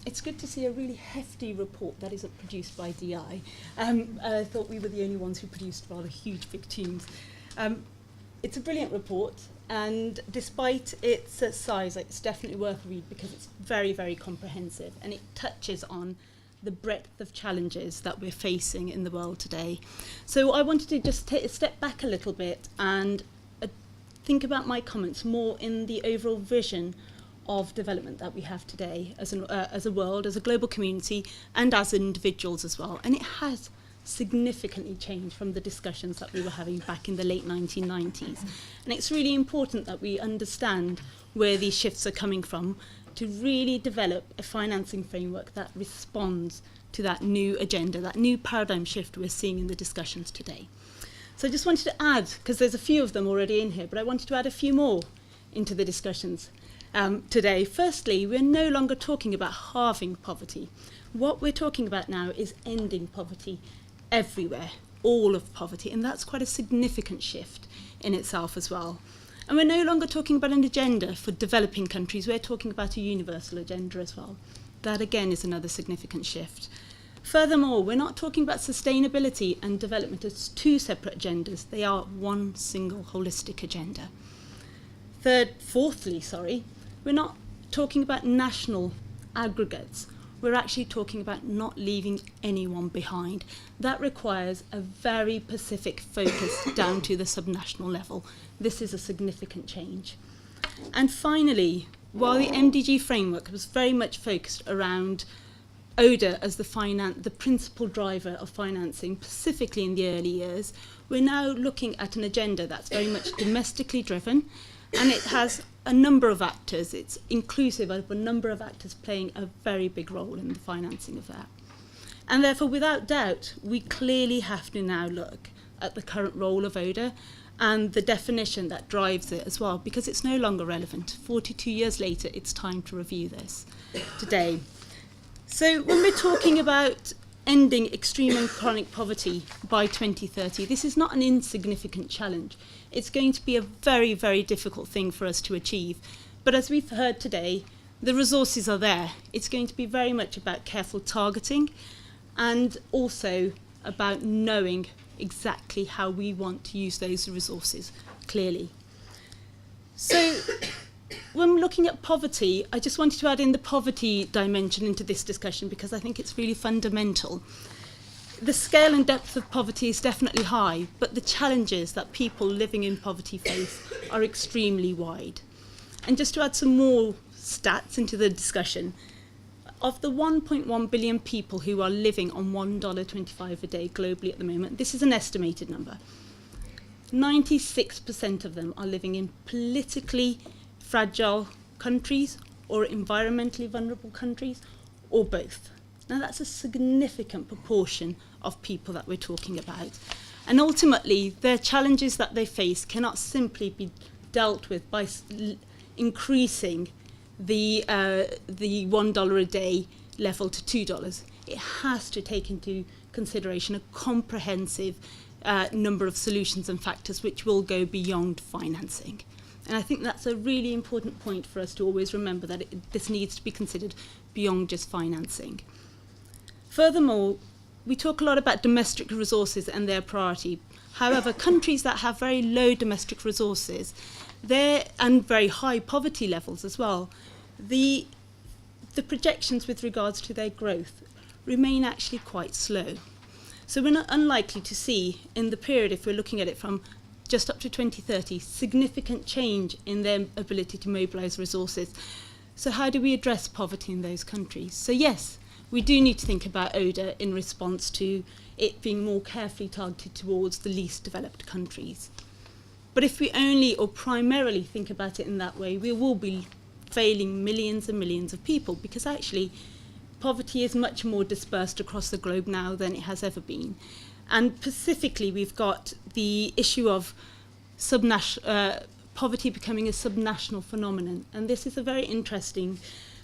It's good to see a really hefty report that isn't produced by DI. I thought we were the only ones who produced rather huge, big teams. It's a brilliant report, and despite its size, it's definitely worth a read because it's very, very comprehensive, and it touches on the breadth of challenges that we're facing in the world today. So I wanted to just take a step back a little bit and think about my comments more in the overall vision of development that we have today as a world, as a global community, and as individuals as well. And it has significantly changed from the discussions that we were having back in the late 1990s. And it's really important that we understand where these shifts are coming from to really develop a financing framework that responds to that new agenda, that new paradigm shift we're seeing in the discussions today. So I just wanted to add, because there's a few of them already in here, but I wanted to add a few more into the discussions today. Firstly, we're no longer talking about halving poverty. What we're talking about now is ending poverty everywhere, all of poverty, and that's quite a significant shift in itself as well. And we're no longer talking about an agenda for developing countries, we're talking about a universal agenda as well. That again is another significant shift. Furthermore, we're not talking about sustainability and development as two separate agendas, they are one single holistic agenda. Fourthly, we're not talking about national aggregates. We're actually talking about not leaving anyone behind. That requires a very specific focus down to the subnational level. This is a significant change. And finally, while the MDG framework was very much focused around ODA as the principal driver of financing, specifically in the early years, we're now looking at an agenda that's very much domestically driven, and it has a number of actors. It's inclusive of a number of actors playing a very big role in the financing of that. And therefore, without doubt, we clearly have to now look at the current role of ODA and the definition that drives it as well, because it's no longer relevant. 42 years later, it's time to review this today. So when we're talking about ending extreme and chronic poverty by 2030, this is not an insignificant challenge. It's going to be a very, very difficult thing for us to achieve. But as we've heard today, the resources are there. It's going to be very much about careful targeting and also about knowing exactly how we want to use those resources clearly. So when we're looking at poverty, I just wanted to add in the poverty dimension into this discussion because I think it's really fundamental. The scale and depth of poverty is definitely high, but the challenges that people living in poverty face are extremely wide. And just to add some more stats into the discussion, of the 1.1 billion people who are living on $1.25 a day globally at the moment, this is an estimated number, 96% of them are living in politically fragile countries or environmentally vulnerable countries, or both. Now that's a significant proportion of people that we're talking about. And ultimately, their challenges that they face cannot simply be dealt with by increasing the $1 a day level to $2. It has to take into consideration a comprehensive number of solutions and factors which will go beyond financing. And I think that's a really important point for us to always remember, that this needs to be considered beyond just financing. Furthermore, we talk a lot about domestic resources and their priority. However, countries that have very low domestic resources and very high poverty levels as well, the projections with regards to their growth remain actually quite slow. So we're not unlikely to see in the period, if we're looking at it from just up to 2030, significant change in their ability to mobilise resources. So how do we address poverty in those countries? So yes, we do need to think about ODA in response to it being more carefully targeted towards the least developed countries. But if we only or primarily think about it in that way, we will be failing millions and millions of people, because actually poverty is much more dispersed across the globe now than it has ever been. And specifically, we've got the issue of poverty becoming a subnational phenomenon. And this is a very interesting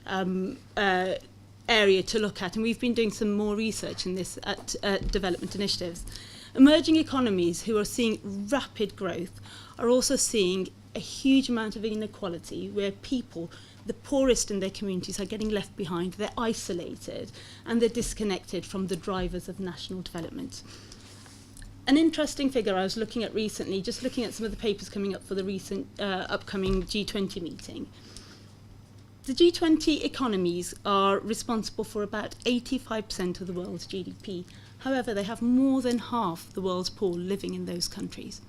area to look at. And we've been doing some more research in this at development initiatives. Emerging economies who are seeing rapid growth are also seeing a huge amount of inequality, where people the poorest in their communities are getting left behind, they're isolated, and they're disconnected from the drivers of national development. An interesting figure I was looking at recently, just looking at some of the papers coming up for the recent upcoming G20 meeting. The G20 economies are responsible for about 85% of the world's GDP. However, they have more than half the world's poor living in those countries.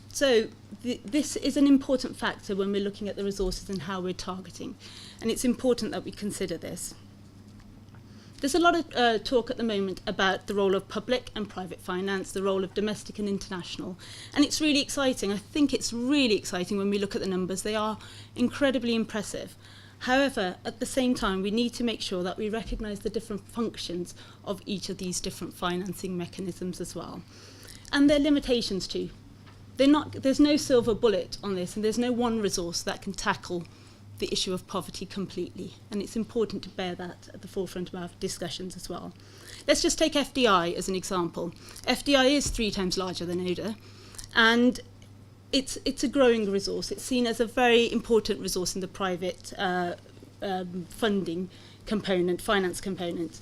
So this is an important factor when we're looking at the resources and how we're targeting. And it's important that we consider this. There's a lot of talk at the moment about the role of public and private finance, the role of domestic and international. And it's really exciting. I think it's really exciting when we look at the numbers. They are incredibly impressive. However, at the same time, we need to make sure that we recognise the different functions of each of these different financing mechanisms as well. And their limitations too. There's no silver bullet on this, and there's no one resource that can tackle the issue of poverty completely. And it's important to bear that at the forefront of our discussions as well. Let's just take FDI as an example. FDI is 3 times larger than ODA, and it's a growing resource. It's seen as a very important resource in the private funding component, finance component.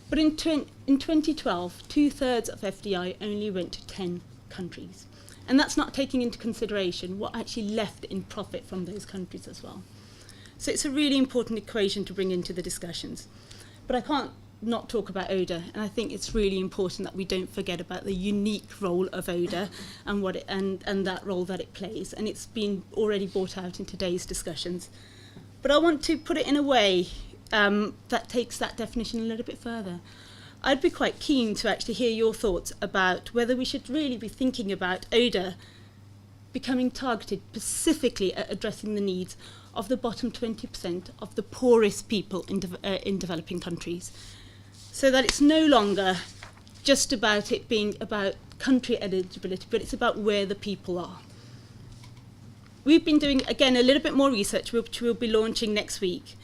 But in 2012, 2/3 of FDI only went to 10 countries. And that's not taking into consideration what actually left in profit from those countries as well. So it's a really important equation to bring into the discussions. But I can't not talk about ODA, and I think it's really important that we don't forget about the unique role of ODA and and that role that it plays. And it's been already brought out in today's discussions. But I want to put it in a way that takes that definition a little bit further. I'd be quite keen to actually hear your thoughts about whether we should really be thinking about ODA becoming targeted specifically at addressing the needs of the bottom 20% of the poorest people in developing countries, so that it's no longer just about it being about country eligibility, but it's about where the people are. We've been doing, again, a little bit more research, which we'll be launching next week,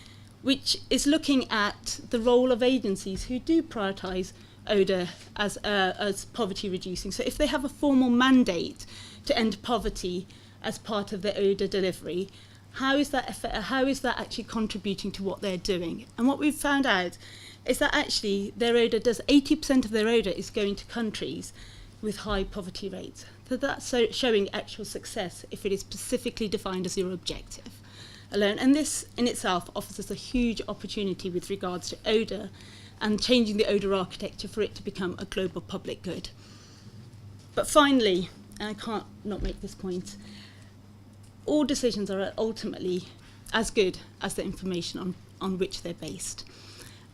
which is looking at the role of agencies who do prioritise ODA as poverty reducing. So if they have a formal mandate to end poverty as part of their ODA delivery, how is that actually contributing to what they're doing? And what we've found out is that actually their ODA does 80% of their ODA is going to countries with high poverty rates. So that's showing actual success if it is specifically defined as your objective alone. And this in itself offers us a huge opportunity with regards to ODA and changing the ODA architecture for it to become a global public good. But finally, and I can't not make this point, all decisions are ultimately as good as the information on which they're based.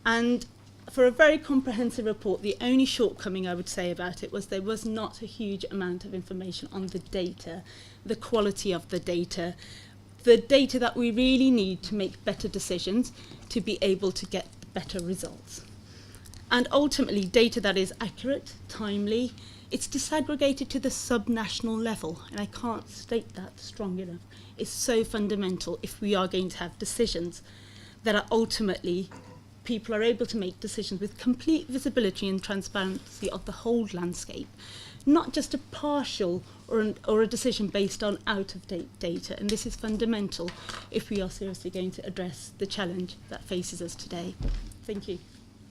And for a very comprehensive report, the only shortcoming I would say about it was there was not a huge amount of information on the data, the quality of the data that we really need to make better decisions to be able to get better results. And ultimately, data that is accurate, timely, it's disaggregated to the subnational level, and I can't state that strong enough. It's so fundamental if we are going to have decisions that are ultimately, people are able to make decisions with complete visibility and transparency of the whole landscape, not just a partial or a decision based on out-of-date data. And this is fundamental if we are seriously going to address the challenge that faces us today. Thank you.